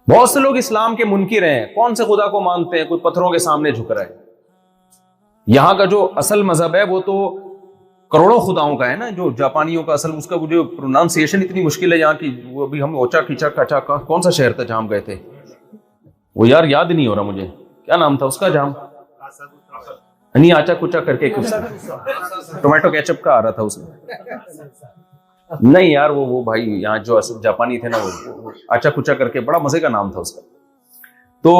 بہت سے لوگ اسلام کے منکر ہیں، کون سے خدا کو مانتے ہیں؟ کوئی پتھروں کے سامنے جھک رہا ہے۔ یہاں کا جو اصل مذہب ہے وہ تو کروڑوں خداؤں کا ہے نا، جو جاپانیوں کا اصل، اس کا جو پروناؤنسیشن اتنی مشکل ہے یہاں کی۔ وہ ابھی ہم اوچا کیچا کچا کون سا شہر تھا جہاں ہم گئے تھے، وہ یار یاد نہیں ہو رہا مجھے، کیا نام تھا اس کا جہاں نہیں آچا کچا کر کے کچھ ٹومیٹو کیچپ کا آ رہا تھا اس میں، نہیں یار وہ بھائی یہاں جو جاپانی تھے نا وہ آچا کچا کر کے، بڑا مزے کا نام تھا اس کا۔ تو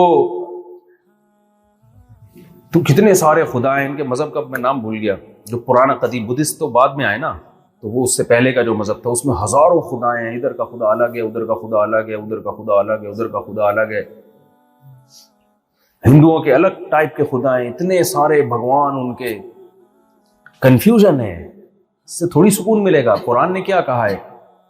کتنے سارے خدا ہیں ان کے مذہب کا، میں نام بھول گیا، جو پرانا قدیم بدھسٹ تو بعد میں آئے نا، تو وہ اس سے پہلے کا جو مذہب تھا اس میں ہزاروں خدا ہیں، ادھر کا خدا الگ ہے، ادھر کا خدا الگ ہے، ادھر کا خدا الگ ہے، ادھر کا خدا الگ ہے۔ ہندوؤں کے الگ ٹائپ کے خدا ہیں، اتنے سارے بھگوان ان کے، کنفیوژن ہے، اس سے تھوڑی سکون ملے گا۔ قرآن نے کیا کہا ہے؟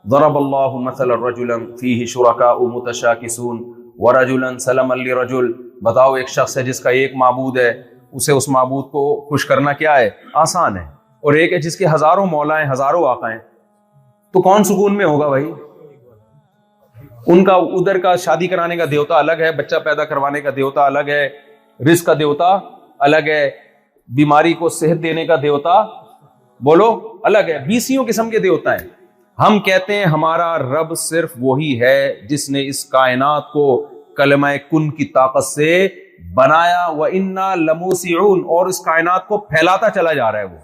ضرب اللہ مثلا رجلا فیہ شرکاء متشاکسون ورجلا سلما لرجل، بتاؤ ایک شخص ہے جس کا ایک معبود ہے، اسے اس معبود کو خوش کرنا کیا ہے؟ آسان ہے، اور ایک ہے جس کے ہزاروں مولا ہیں، ہزاروں آقا ہیں، تو کون سکون میں ہوگا بھائی؟ ان کا ادھر کا شادی کرانے کا دیوتا الگ ہے، بچہ پیدا کروانے کا دیوتا الگ ہے، رزق کا دیوتا الگ ہے، بیماری کو صحت دینے کا دیوتا بولو الگ ہے، 20 قسم کے دیوتا ہیں۔ ہم کہتے ہیں ہمارا رب صرف وہی ہے جس نے اس کائنات کو کلمہ کن کی طاقت سے بنایا، وَإِنَّا لَمُوسِعُونَ، اور اس کائنات کو پھیلاتا چلا جا رہا ہے۔ وہ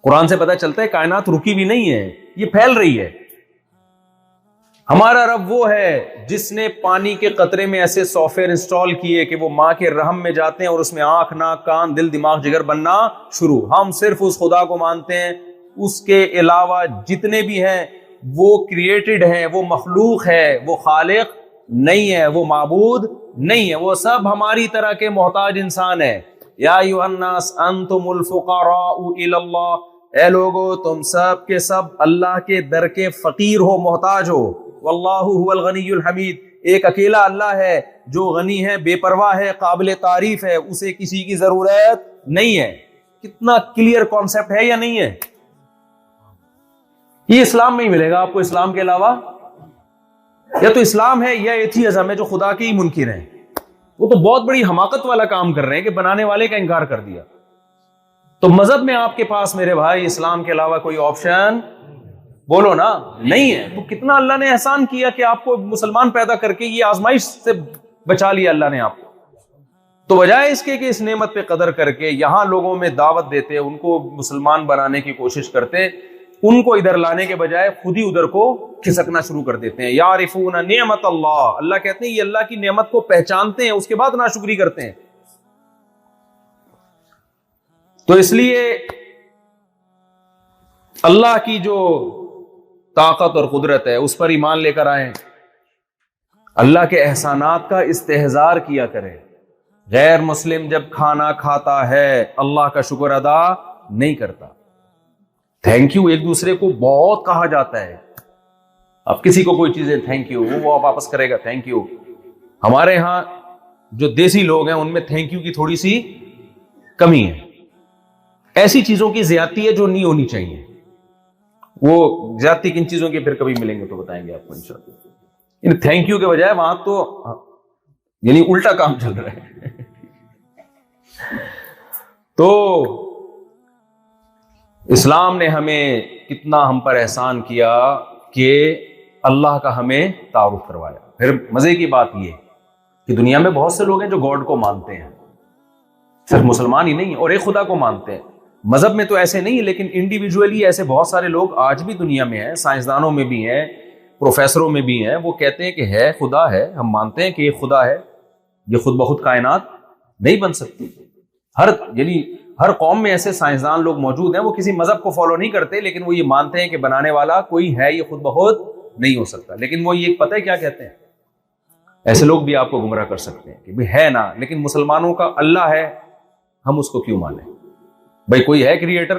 قرآن سے پتہ چلتا ہے کائنات رکی بھی نہیں ہے، یہ پھیل رہی ہے۔ ہمارا رب وہ ہے جس نے پانی کے قطرے میں ایسے سافٹ ویئر انسٹال کیے کہ وہ ماں کے رحم میں جاتے ہیں اور اس میں آنکھ، ناک، کان، دل، دماغ، جگر بننا شروع۔ ہم صرف اس خدا کو مانتے ہیں، اس کے علاوہ جتنے بھی ہیں وہ کریٹڈ ہیں، وہ مخلوق ہے، وہ خالق نہیں ہے، وہ معبود نہیں ہے، وہ سب ہماری طرح کے محتاج انسان ہیں۔ یا ایھا الناس انتم الفقراء الی اللہ، اے لوگو تم سب کے سب اللہ کے در کے فقیر ہو، محتاج ہو۔ واللہ هو الغنی الحمید، ایک اکیلا اللہ ہے جو غنی ہے، بے پرواہ ہے، قابل تعریف ہے، اسے کسی کی ضرورت نہیں ہے۔ کتنا کلیئر کانسیپٹ ہے یا نہیں ہے؟ یہ اسلام میں ہی ملے گا آپ کو، اسلام کے علاوہ یا تو اسلام ہے یا ایتھیزم ہے، جو خدا کے ہی منکر ہیں۔ وہ تو بہت بڑی حماقت والا کام کر رہے ہیں کہ بنانے والے کا انکار کر دیا۔ تو مذہب میں آپ کے پاس میرے بھائی اسلام کے علاوہ کوئی آپشن بولو نا نہیں ہے۔ تو کتنا اللہ نے احسان کیا کہ آپ کو مسلمان پیدا کر کے یہ آزمائش سے بچا لیا اللہ نے آپ کو۔ تو بجائے اس کے کہ اس نعمت پہ قدر کر کے یہاں لوگوں میں دعوت دیتے، ان کو مسلمان بنانے کی کوشش کرتے، ان کو ادھر لانے کے بجائے خود ہی ادھر کو کھسکنا شروع کر دیتے ہیں۔ یعرفون نعمت اللہ، اللہ کہتے ہیں یہ اللہ کی نعمت کو پہچانتے ہیں، اس کے بعد ناشکری کرتے ہیں۔ تو اس لیے اللہ کی جو طاقت اور قدرت ہے اس پر ایمان لے کر آئیں، اللہ کے احسانات کا استحضار کیا کریں۔ غیر مسلم جب کھانا کھاتا ہے اللہ کا شکر ادا نہیں کرتا۔ تھینک یو ایک دوسرے کو بہت کہا جاتا ہے، اب کسی کو کوئی چیز ہے تھینک یو، وہ واپس کرے گا تھینک یو۔ ہمارے ہاں جو دیسی لوگ ہیں ان میں تھینک یو کی تھوڑی سی کمی ہے، ایسی چیزوں کی زیادتی ہے جو نہیں ہونی چاہیے۔ وہ زیادتی کن چیزوں کی پھر کبھی ملیں گے تو بتائیں گے آپ کو انشاءاللہ۔ تھینک یو کے بجائے وہاں تو یعنی الٹا کام چل رہا ہے۔ تو اسلام نے ہمیں کتنا ہم پر احسان کیا کہ اللہ کا ہمیں تعارف کروایا۔ پھر مزے کی بات یہ کہ دنیا میں بہت سے لوگ ہیں جو گاڈ کو مانتے ہیں، صرف مسلمان ہی نہیں اور ایک خدا کو مانتے ہیں۔ مذہب میں تو ایسے نہیں، لیکن انڈیویجولی ایسے بہت سارے لوگ آج بھی دنیا میں ہیں، سائنسدانوں میں بھی ہیں، پروفیسروں میں بھی ہیں، وہ کہتے ہیں کہ ہے خدا ہے، ہم مانتے ہیں کہ یہ خدا ہے، یہ خود بخود کائنات نہیں بن سکتی۔ ہر قوم میں ایسے سائنسدان لوگ موجود ہیں، وہ کسی مذہب کو فالو نہیں کرتے، لیکن وہ یہ مانتے ہیں کہ بنانے والا کوئی ہے، یہ خود بخود نہیں ہو سکتا۔ لیکن وہ یہ پتہ ہے کیا کہتے ہیں، ایسے لوگ بھی آپ کو گمراہ کر سکتے ہیں کہ بھی ہے نا، لیکن مسلمانوں کا اللہ ہے، ہم اس کو کیوں مانیں؟ بھائی کوئی ہے کریٹر،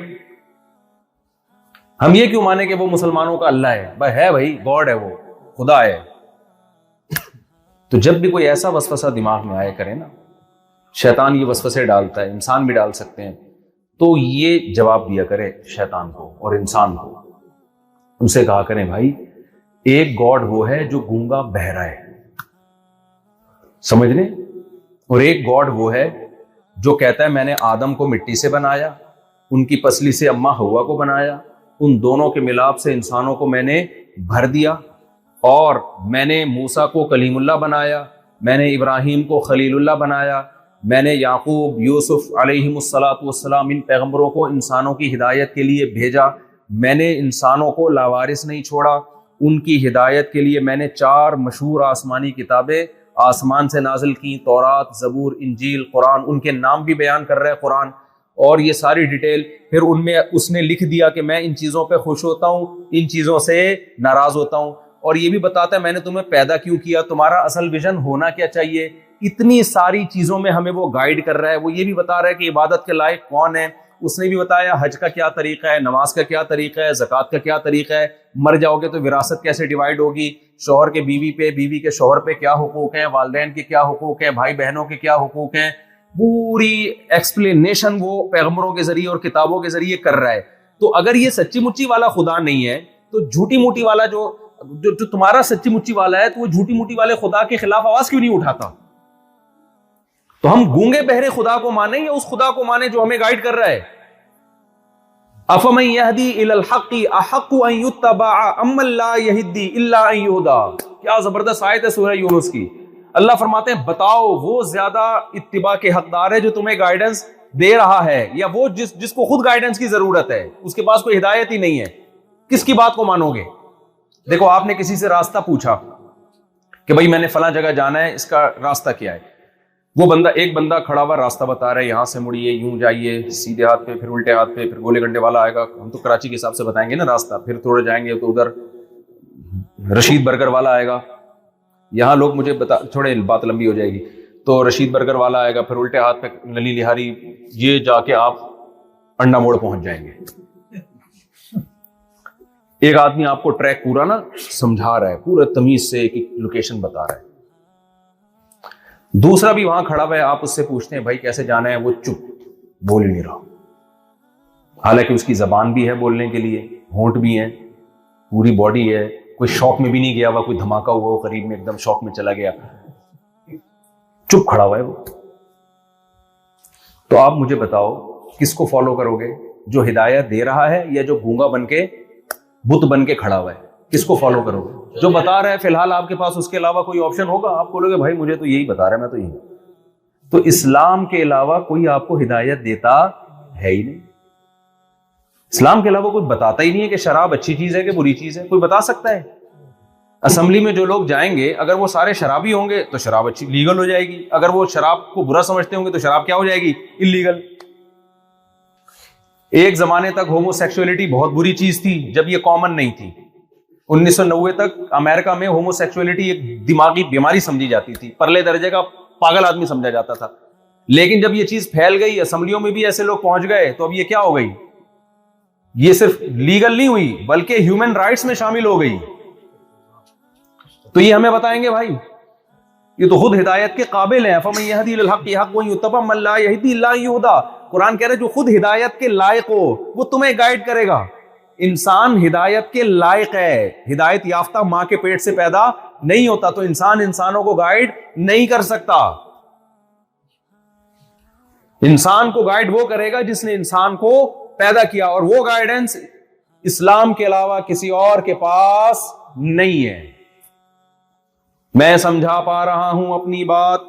ہم یہ کیوں مانیں کہ وہ مسلمانوں کا اللہ ہے؟ بھائی ہے، بھائی گاڈ ہے، وہ خدا ہے۔ تو جب بھی کوئی ایسا وسوسہ دماغ میں آئے کرے نا، شیطان یہ وسوسے ڈالتا ہے، انسان بھی ڈال سکتے ہیں، تو یہ جواب دیا کرے شیطان کو اور انسان کو، ان سے کہا کریں بھائی ایک گاڈ وہ ہے جو گونگا بہرا ہے، سمجھ لیں. اور ایک گاڈ وہ ہے جو کہتا ہے میں نے آدم کو مٹی سے بنایا, ان کی پسلی سے اماں حوا کو بنایا, ان دونوں کے ملاپ سے انسانوں کو میں نے بھر دیا, اور میں نے موسیٰ کو کلیم اللہ بنایا, میں نے ابراہیم کو خلیل اللہ بنایا, میں نے یعقوب, یوسف علیہم الصلاۃ والسلام ان پیغمبروں کو انسانوں کی ہدایت کے لیے بھیجا, میں نے انسانوں کو لاوارث نہیں چھوڑا, ان کی ہدایت کے لیے میں نے 4 مشہور آسمانی کتابیں آسمان سے نازل کی, تورات, زبور, انجیل, قرآن. ان کے نام بھی بیان کر رہے قرآن, اور یہ ساری ڈیٹیل. پھر ان میں اس نے لکھ دیا کہ میں ان چیزوں پہ خوش ہوتا ہوں, ان چیزوں سے ناراض ہوتا ہوں, اور یہ بھی بتاتا ہے میں نے تمہیں پیدا کیوں کیا, تمہارا اصل ویژن ہونا کیا چاہیے. اتنی ساری چیزوں میں ہمیں وہ گائیڈ کر رہا ہے. وہ یہ بھی بتا رہا ہے کہ عبادت کے لائق کون ہے, اس نے بھی بتایا حج کا کیا طریقہ ہے, نماز کا کیا طریقہ ہے, زکوٰۃ کا کیا طریقہ ہے, مر جاؤ گے تو وراثت کیسے ڈیوائیڈ ہوگی, شوہر کے بیوی پہ, بیوی کے شوہر پہ کیا حقوق ہیں, والدین کے کیا حقوق ہیں, بھائی بہنوں کے کیا حقوق ہیں. پوری ایکسپلینیشن وہ پیغمبروں کے ذریعے اور کتابوں کے ذریعے کر رہا ہے. تو اگر یہ سچی مچی والا خدا نہیں ہے تو جھوٹی موٹی والا جو تمہارا سچی مچی والا ہے, تو وہ جھوٹی موٹی والے خدا کے خلاف آواز کیوں نہیں اٹھاتا؟ تو ہم گونگے بہرے خدا کو مانیں یا اس خدا کو مانیں جو ہمیں گائیڈ کر رہا ہے؟ افمن یہدی الی الحق احق ان یتبع ام لا یہدی الا ان یہدی. کیا زبردست آیت ہے سورہ یونس کی. اللہ فرماتے ہیں بتاؤ وہ زیادہ اتباع کے حقدار ہے جو تمہیں گائیڈنس دے رہا ہے, یا وہ جس کو خود گائیڈنس کی ضرورت ہے, اس کے پاس کوئی ہدایت ہی نہیں ہے. کس کی بات کو مانو گے؟ دیکھو آپ نے کسی سے راستہ پوچھا کہ بھائی میں نے فلاں جگہ جانا ہے, اس کا راستہ کیا ہے. وہ ایک بندہ کھڑا ہوا راستہ بتا رہا ہے, یہاں سے مڑیے, یوں جائیے, سیدھے ہاتھ پہ, پھر الٹے ہاتھ پہ, پھر گولے گنڈے والا آئے گا. ہم تو کراچی کے حساب سے بتائیں گے نا راستہ. پھر تھوڑے جائیں گے تو ادھر رشید برگر والا آئے گا. یہاں لوگ مجھے چھوڑے, بات لمبی ہو جائے گی. تو رشید برگر والا آئے گا, پھر الٹے ہاتھ پہ نلی لہاری, یہ جا کے آپ انڈا موڑ پہنچ جائیں گے. ایک آدمی آپ کو ٹریک پورا نا سمجھا رہا ہے, پورا تمیز سے ایک لوکیشن بتا رہا ہے. دوسرا بھی وہاں کھڑا ہوا ہے, آپ اس سے پوچھتے ہیں بھائی کیسے جانا ہے, وہ چپ, بول ہی نہیں رہا. حالانکہ اس کی زبان بھی ہے بولنے کے لیے, ہونٹ بھی ہیں, پوری باڈی ہے, کوئی شوق میں بھی نہیں گیا ہوا, کوئی دھماکہ ہوا وہ قریب میں ایک دم شوق میں چلا گیا, چپ کھڑا ہوا ہے وہ. تو آپ مجھے بتاؤ کس کو فالو کرو گے, جو ہدایت دے رہا ہے یا جو گونگا بن کے بت بن کے کھڑا ہوا ہے؟ کس کو فالو کرو گے؟ جو بتا رہا ہے فی الحال آپ کے پاس اس کے علاوہ کوئی آپشن ہوگا؟ آپ بولو گے بھائی مجھے تو یہی بتا رہا ہے, میں تو یہی. تو اسلام کے علاوہ کوئی آپ کو ہدایت دیتا ہے ہی نہیں. اسلام کے علاوہ کوئی بتاتا ہی نہیں ہے کہ شراب اچھی چیز ہے کہ بری چیز ہے. کوئی بتا سکتا ہے؟ اسمبلی میں جو لوگ جائیں گے اگر وہ سارے شرابی ہوں گے تو شراب اچھی لیگل ہو جائے گی, اگر وہ شراب کو برا سمجھتے ہوں گے تو شراب کیا ہو جائے گی؟ اللیگل. ایک زمانے تک ہومو سیکسولیٹی بہت بری چیز تھی جب یہ کامن نہیں تھی. 1990 تک امریکہ میں ہومو سیکسولیٹی ایک دماغی بیماری سمجھی جاتی تھی, پرلے درجے کا پاگل آدمی سمجھا جاتا تھا. لیکن جب یہ چیز پھیل گئی, اسمبلیوں میں بھی ایسے لوگ پہنچ گئے, تو اب یہ کیا ہو گئی؟ یہ صرف لیگل نہیں ہوئی بلکہ ہیومن رائٹس میں شامل ہو گئی. تو یہ ہمیں بتائیں گے بھائی یہ تو خود ہدایت کے قابل ہیں. فمن یہدی الی الحق احق ان یتبع من لا یہدی الا ان یہدی. قرآن کہہ رہے جو خود ہدایت کے لائق ہو وہ تمہیں گائیڈ کرے گا. انسان ہدایت کے لائق ہے, ہدایت یافتہ ماں کے پیٹ سے پیدا نہیں ہوتا, تو انسان انسانوں کو گائیڈ نہیں کر سکتا. انسان کو گائیڈ وہ کرے گا جس نے انسان کو پیدا کیا, اور وہ گائیڈنس اسلام کے علاوہ کسی اور کے پاس نہیں ہے. میں سمجھا پا رہا ہوں اپنی بات؟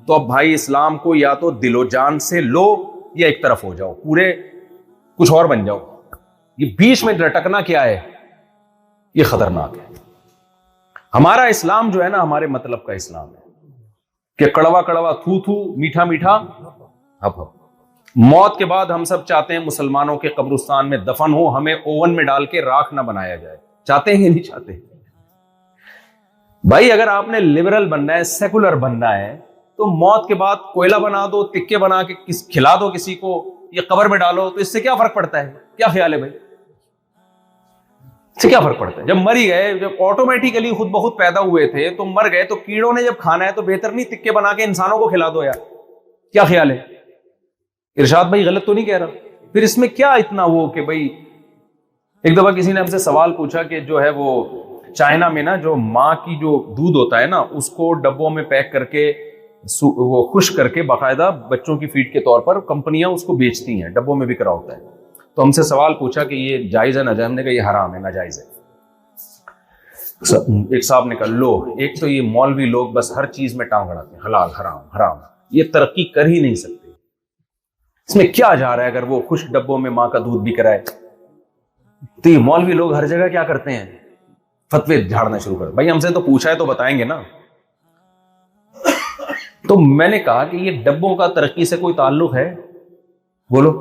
تو اب بھائی اسلام کو یا تو دل و جان سے لو یا ایک طرف ہو جاؤ, پورے کچھ اور بن جاؤ. یہ بیچ میں لٹکنا کیا ہے, یہ خطرناک ہے. ہمارا اسلام جو ہے نا ہمارے مطلب کا اسلام ہے کہ کڑوا کڑوا تھو تھو, میٹھا میٹھا ہپ ہپ. موت کے بعد ہم سب چاہتے ہیں مسلمانوں کے قبرستان میں دفن ہو, ہمیں اوون میں ڈال کے راکھ نہ بنایا جائے. چاہتے ہیں نہیں چاہتے؟ بھائی اگر آپ نے لبرل بننا ہے, سیکولر بننا ہے, تو موت کے بعد کوئلہ بنا دو, تکے بنا کے کھلا دو کسی کو, یہ قبر میں ڈالو, تو اس سے کیا فرق پڑتا ہے؟ کیا خیال ہے بھائی, اس سے کیا فرق پڑتا ہے؟ جب مر ہی گئے, جب آٹومیٹیکلی خود بخود پیدا ہوئے تھے تو مر گئے, تو کیڑوں نے جب کھانا ہے تو بہتر نہیں تکے بنا کے انسانوں کو کھلا دو یار. کیا خیال ہے؟ ارشاد بھائی غلط تو نہیں کہہ رہا؟ پھر اس میں کیا اتنا وہ کہ بھائی, ایک دفعہ کسی نے ہم سے سوال پوچھا کہ جو ہے وہ چائنا میں نا جو ماں کی جو دودھ ہوتا ہے نا اس کو ڈبوں میں پیک کر کے وہ خشک کر کے باقاعدہ بچوں کی فیڈ کے طور پر کمپنیاں اس کو بیچتی ہیں، ڈبوں میں بک رہا ہوتا ہے. تو ہم سے سوال پوچھا کہ یہ جائز ہے ناجائز؟ ہم نے کہا یہ حرام ہے، ناجائز ہے. ایک صاحب نے کہا لو، ایک تو یہ مولوی لوگ بس ہر چیز میں ٹانگ اڑاتے ہیں، حلال حرام حرام، یہ ترقی کر ہی نہیں سکتے. اس میں کیا جا رہا ہے اگر وہ خشک ڈبوں میں ماں کا دودھ بک رہا ہے؟ تو یہ مولوی لوگ ہر جگہ کیا کرتے ہیں؟ فتوے جھاڑنا شروع کر. بھائی ہم سے تو پوچھا ہے تو بتائیں گے نا. تو میں نے کہا کہ یہ ڈبوں کا ترقی سے کوئی تعلق ہے؟ بولو.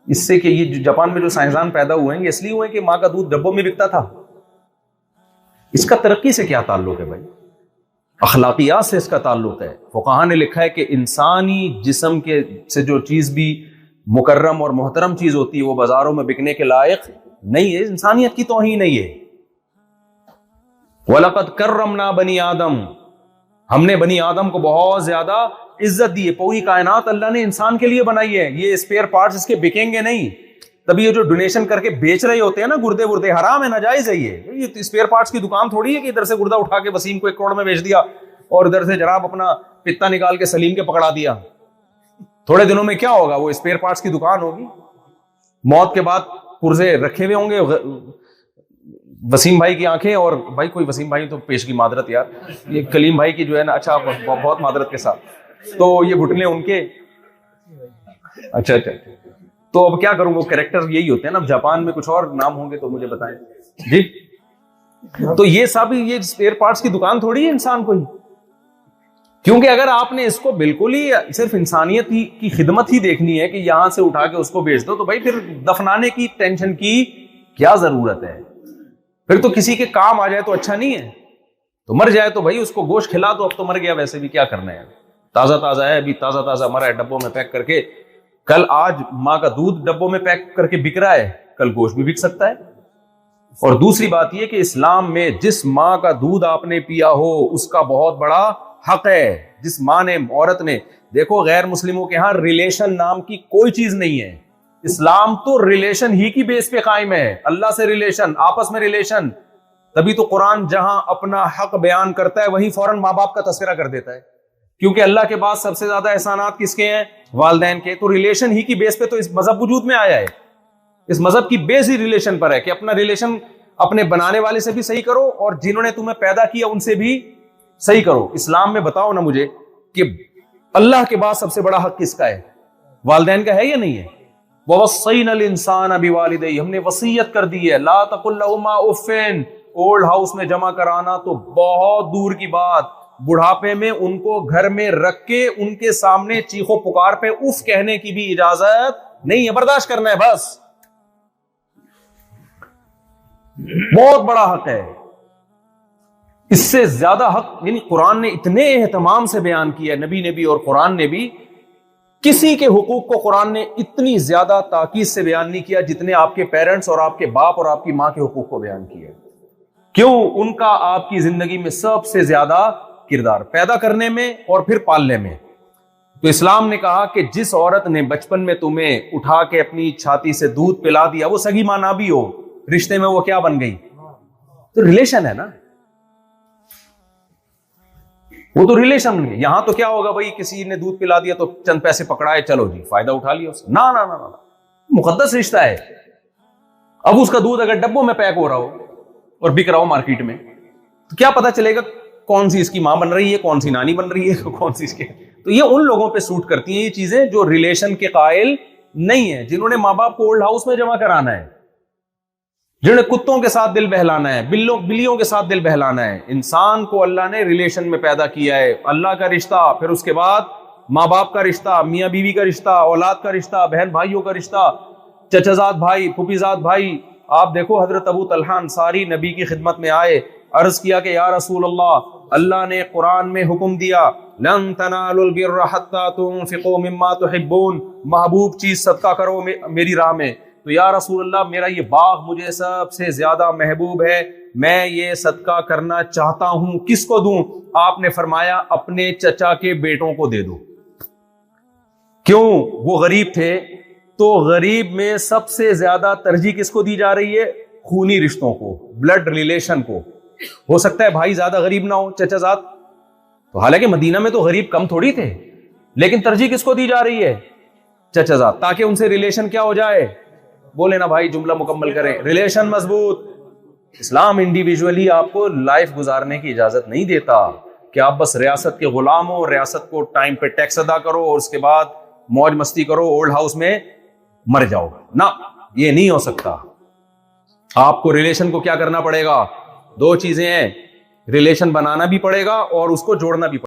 اس سے کہ یہ جو جاپان میں جو سائنسدان پیدا ہوئے ہیں یہ اس لیے ہوئے کہ ماں کا دودھ ڈبوں میں بکتا تھا. اس کا ترقی سے کیا تعلق ہے بھائی؟ اخلاقیات سے اس کا تعلق ہے. فقہاء نے لکھا ہے کہ انسانی جسم کے سے جو چیز بھی مکرم اور محترم چیز ہوتی ہے وہ بازاروں میں بکنے کے لائق نہیں ہے، انسانیت کی توہین نہیں ہے. وَلَقَدْ كَرَّمْنَا بَنِي آدم، ہم نے بنی آدم کو بہت زیادہ عزت دی ہے. پوری کائنات اللہ نے انسان کے لیے بنائی ہے. یہ اسپیئر پارٹس اس کے بکیں گے نہیں. تبھی یہ جو ڈونیشن کر کے بیچ رہے ہوتے ہیں نا گردے وردے، حرام ہے، ناجائز ہے. یہ اسپیئر پارٹس کی دکان تھوڑی ہے کہ ادھر سے گردہ اٹھا کے وسیم کو 1 کروڑ میں بیچ دیا اور ادھر سے جناب اپنا پتا نکال کے سلیم کے پکڑا دیا. تھوڑے دنوں میں کیا ہوگا؟ وہ اسپیئر پارٹس کی دکان ہوگی. موت کے بعد پرزے رکھے ہوئے ہوں گے وسیم بھائی کی آنکھیں، اور بھائی کوئی وسیم بھائی تو پیش کی معذرت یار، یہ کلیم بھائی کی جو ہے نا، اچھا بہت معذرت کے ساتھ، تو یہ گھٹنے ان کے، اچھا تو اب کیا کروں؟ وہ کریکٹر یہی ہوتے ہیں نا. جاپان میں کچھ اور نام ہوں گے تو مجھے بتائیں جی. تو یہ سب یہ اسپیئر پارٹس کی دکان تھوڑی ہے انسان کو ہی. کیونکہ اگر آپ نے اس کو بالکل ہی صرف انسانیت ہی کی خدمت ہی دیکھنی ہے کہ یہاں سے اٹھا کے اس کو بیچ دو، تو بھائی پھر دفنانے کی ٹینشن کی کیا ضرورت ہے؟ پھر تو کسی کے کام آ جائے تو اچھا نہیں ہے. تو مر جائے تو بھائی اس کو گوشت کھلا دو. اب تو مر گیا ویسے بھی، کیا کرنا ہے؟ تازہ تازہ ہے، ابھی تازہ تازہ مرا ہے، ڈبوں میں پیک کر کے. کل آج ماں کا دودھ ڈبوں میں پیک کر کے بک رہا ہے، کل گوشت بھی بک سکتا ہے. اور دوسری بات یہ کہ اسلام میں جس ماں کا دودھ آپ نے پیا ہو اس کا بہت بڑا حق ہے. جس ماں نے، عورت نے، دیکھو غیر مسلموں کے ہاں ریلیشن نام کی کوئی چیز نہیں ہے. اسلام تو ریلیشن ہی کی بیس پہ قائم ہے. اللہ سے ریلیشن، آپس میں ریلیشن. تبھی تو قرآن جہاں اپنا حق بیان کرتا ہے وہیں فوراً ماں باپ کا تذکرہ کر دیتا ہے، کیونکہ اللہ کے بعد سب سے زیادہ احسانات کس کے ہیں؟ والدین کے. تو ریلیشن ہی کی بیس پہ تو اس مذہب وجود میں آیا ہے. اس مذہب کی بیس ہی ریلیشن پر ہے کہ اپنا ریلیشن اپنے بنانے والے سے بھی صحیح کرو اور جنہوں نے تمہیں پیدا کیا ان سے بھی صحیح کرو. اسلام میں بتاؤ نا مجھے کہ اللہ کے بعد سب سے بڑا حق کس کا ہے؟ والدین کا ہے یا نہیں ہے؟ وَوَصَّيْنَا الْإِنسَانَ بِوَالِدَيْهِ، ہم نے وصیت کر دی ہے. لَا تَقُلْ لَهُمَا أُفٍّ، اولڈ ہاؤس میں جمع کرانا تو بہت دور کی بات. بڑھاپے میں ان کو گھر میں رکھ کے ان کے سامنے چیخو پکار پہ اف کہنے کی بھی اجازت نہیں ہے. برداشت کرنا ہے بس. بہت بڑا حق ہے. اس سے زیادہ حق یعنی قرآن نے اتنے اہتمام سے بیان کیا، نبی نے بھی اور قرآن نے بھی. کسی کے حقوق کو قرآن نے اتنی زیادہ تاکید سے بیان نہیں کیا جتنے آپ کے پیرنٹس اور آپ کے باپ اور آپ کی ماں کے حقوق کو بیان کیا. کیوں؟ ان کا آپ کی زندگی میں سب سے زیادہ کردار، پیدا کرنے میں اور پھر پالنے میں. تو اسلام نے کہا کہ جس عورت نے بچپن میں تمہیں اٹھا کے اپنی چھاتی سے دودھ پلا دیا، وہ سگی ماں نہ بھی ہو، رشتے میں وہ کیا بن گئی؟ تو ریلیشن ہے نا، وہ تو ریلیشن ہے. یہاں تو کیا ہوگا بھائی، کسی نے دودھ پلا دیا تو چند پیسے پکڑائے، چلو جی فائدہ اٹھا لیا اس. نہ نہ نہ، مقدس رشتہ ہے. اب اس کا دودھ اگر ڈبوں میں پیک ہو رہا ہو اور بک رہا ہو مارکیٹ میں، تو کیا پتا چلے گا کون سی اس کی ماں بن رہی ہے، کون سی نانی بن رہی ہے، کون سی اس کے. تو یہ ان لوگوں پہ سوٹ کرتی ہیں یہ چیزیں جو ریلیشن کے قائل نہیں ہیں، جنہوں نے ماں باپ کو اولڈ ہاؤس میں جمع کرانا ہے، جنہوں نے کتوں کے ساتھ دل بہلانا ہے، بلیوں کے ساتھ دل بہلانا ہے. انسان کو اللہ نے ریلیشن میں پیدا کیا ہے. اللہ کا رشتہ، پھر اس کے بعد ماں باپ کا رشتہ، میاں بیوی کا رشتہ، اولاد کا رشتہ، بہن بھائیوں کا رشتہ، چچا زاد بھائی، پھوپھی زاد بھائی. آپ دیکھو حضرت ابو طلحہ انصاری نبی کی خدمت میں آئے، عرض کیا کہ یا رسول اللہ نے قرآن میں حکم دیا لن تنالوا البر حتى تنفقوا مما تحبون، محبوب چیز صدقہ کرو میری راہ میں. تو یا رسول اللہ میرا یہ باغ مجھے سب سے زیادہ محبوب ہے، میں یہ صدقہ کرنا چاہتا ہوں، کس کو دوں؟ آپ نے فرمایا اپنے چچا کے بیٹوں کو دے دو. کیوں؟ وہ غریب تھے. تو غریب میں سب سے زیادہ ترجیح کس کو دی جا رہی ہے؟ خونی رشتوں کو، بلڈ ریلیشن کو. ہو سکتا ہے بھائی زیادہ غریب نہ ہو، چچا زاد تو حالانکہ مدینہ میں تو غریب کم تھوڑی تھے، لیکن ترجیح کس کو دی جا رہی ہے؟ چچا زاد، تاکہ ان سے ریلیشن کیا ہو جائے؟ بولے نا بھائی، جملہ مکمل کریں، ریلیشن مضبوط۔ اسلام انڈیویجولی آپ کو لائف گزارنے کی اجازت نہیں دیتا کہ آپ بس ریاست کے غلام ہو، ریاست کو ٹائم پہ ٹیکس ادا کرو اور اس کے بعد موج مستی کرو، اولڈ ہاؤس میں مر جاؤ۔ نہ، یہ نہیں ہو سکتا۔ آپ کو ریلیشن کو کیا کرنا پڑے گا؟ دو چیزیں ہیں، ریلیشن بنانا بھی پڑے گا اور اس کو جوڑنا بھی پڑے گا۔